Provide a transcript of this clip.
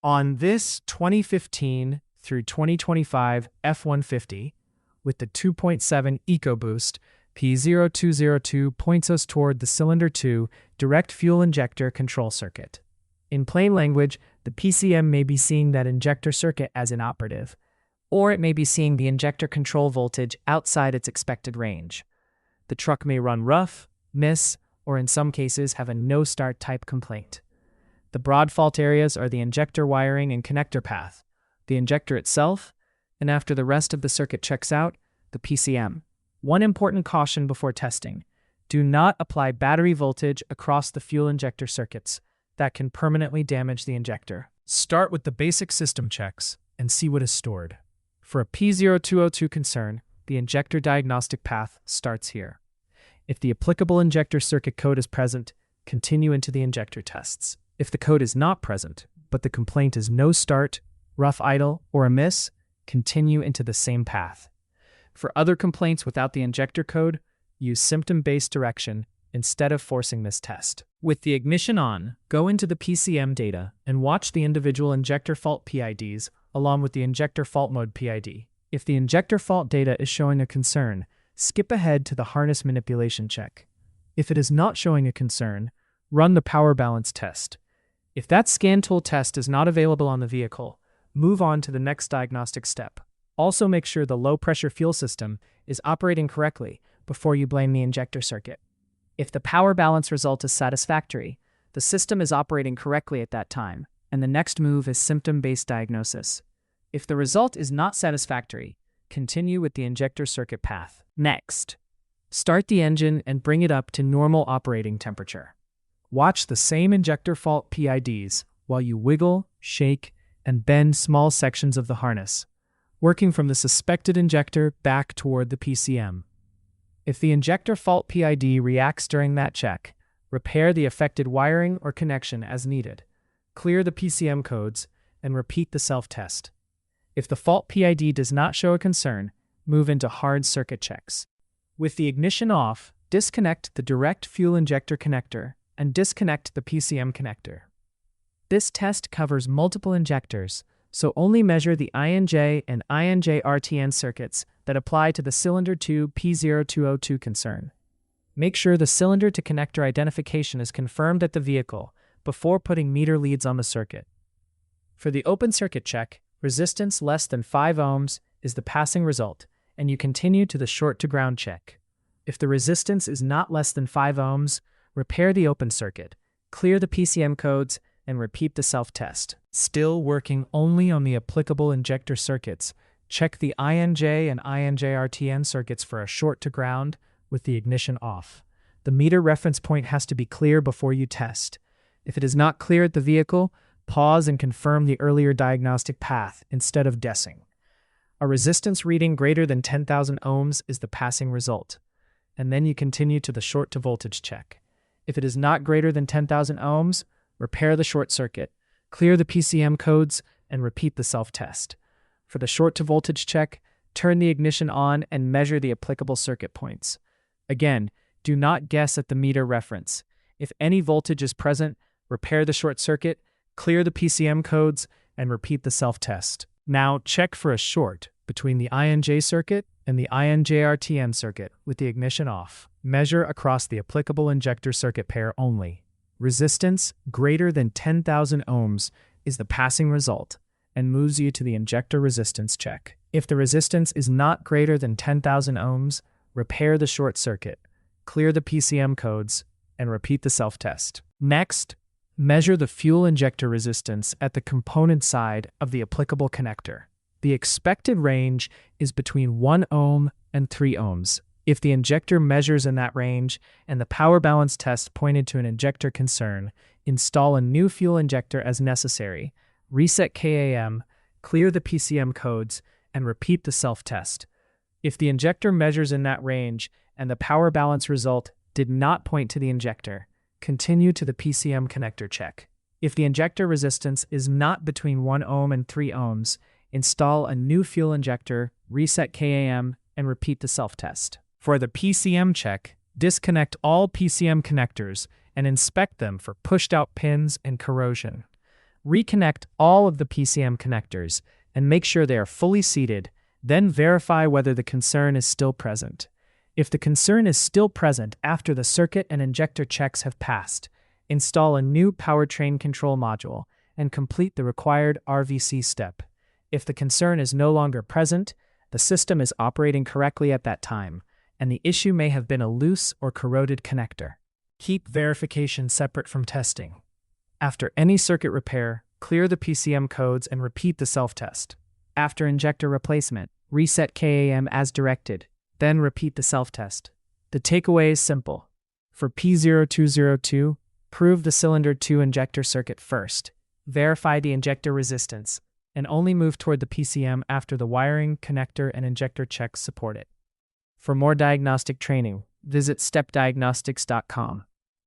On this 2015 through 2025 F150 with the 2.7 EcoBoost, P0202 points us toward the Cylinder 2 direct fuel injector control circuit. In plain language, the PCM may be seeing that injector circuit as inoperative, or it may be seeing the injector control voltage outside its expected range. The truck may run rough, miss, or in some cases have a no-start type complaint. The broad fault areas are the injector wiring and connector path, the injector itself, and after the rest of the circuit checks out, the PCM. One important caution before testing: do not apply battery voltage across the fuel injector circuits. That can permanently damage the injector. Start with the basic system checks and see what is stored. For a P0202 concern, the injector diagnostic path starts here. If the applicable injector circuit code is present, continue into the injector tests. If the code is not present, but the complaint is no start, rough idle, or a miss, continue into the same path. For other complaints without the injector code, use symptom-based direction instead of forcing this test. With the ignition on, go into the PCM data and watch the individual injector fault PIDs along with the injector fault mode PID. If the injector fault data is showing a concern, skip ahead to the harness manipulation check. If it is not showing a concern, run the power balance test. If that scan tool test is not available on the vehicle, move on to the next diagnostic step. Also make sure the low-pressure fuel system is operating correctly before you blame the injector circuit. If the power balance result is satisfactory, the system is operating correctly at that time, and the next move is symptom-based diagnosis. If the result is not satisfactory, continue with the injector circuit path. Next, start the engine and bring it up to normal operating temperature. Watch the same injector fault PIDs while you wiggle, shake, and bend small sections of the harness, working from the suspected injector back toward the PCM. If the injector fault PID reacts during that check, repair the affected wiring or connection as needed. Clear the PCM codes and repeat the self-test. If the fault PID does not show a concern, move into hard circuit checks. With the ignition off, disconnect the direct fuel injector connector and disconnect the PCM connector. This test covers multiple injectors, so only measure the INJ and INJ-RTN circuits that apply to the Cylinder 2 P0202 concern. Make sure the cylinder to connector identification is confirmed at the vehicle before putting meter leads on the circuit. For the open circuit check, resistance less than 5 ohms is the passing result, and you continue to the short to ground check. If the resistance is not less than 5 ohms, repair the open circuit, clear the PCM codes, and repeat the self-test. Still working only on the applicable injector circuits, check the INJ and INJ-RTN circuits for a short to ground with the ignition off. The meter reference point has to be clear before you test. If it is not clear at the vehicle, pause and confirm the earlier diagnostic path instead of guessing. A resistance reading greater than 10,000 ohms is the passing result, and then you continue to the short to voltage check. If it is not greater than 10,000 ohms, repair the short circuit, clear the PCM codes, and repeat the self-test. For the short to voltage check, turn the ignition on and measure the applicable circuit points. Again, do not guess at the meter reference. If any voltage is present, repair the short circuit, clear the PCM codes, and repeat the self-test. Now check for a short between the INJ circuit and the INJ-RTN circuit with the ignition off. Measure across the applicable injector circuit pair only. Resistance greater than 10,000 ohms is the passing result and moves you to the injector resistance check. If the resistance is not greater than 10,000 ohms, repair the short circuit, clear the PCM codes, and repeat the self-test. Next, measure the fuel injector resistance at the component side of the applicable connector. The expected range is between 1 ohm and 3 ohms. If the injector measures in that range and the power balance test pointed to an injector concern, install a new fuel injector as necessary, reset KAM, clear the PCM codes, and repeat the self-test. If the injector measures in that range and the power balance result did not point to the injector, continue to the PCM connector check. If the injector resistance is not between 1 ohm and 3 ohms, install a new fuel injector, reset KAM, and repeat the self-test. For the PCM check, disconnect all PCM connectors and inspect them for pushed-out pins and corrosion. Reconnect all of the PCM connectors and make sure they are fully seated, then verify whether the concern is still present. If the concern is still present after the circuit and injector checks have passed, install a new powertrain control module and complete the required RVC step. If the concern is no longer present, the system is operating correctly at that time, and the issue may have been a loose or corroded connector. Keep verification separate from testing. After any circuit repair, clear the PCM codes and repeat the self-test. After injector replacement, reset KAM as directed, then repeat the self-test. The takeaway is simple. For P0202, prove the cylinder 2 injector circuit first, verify the injector resistance, and only move toward the PCM after the wiring, connector, and injector checks support it. For more diagnostic training, visit stepdiagnostics.com.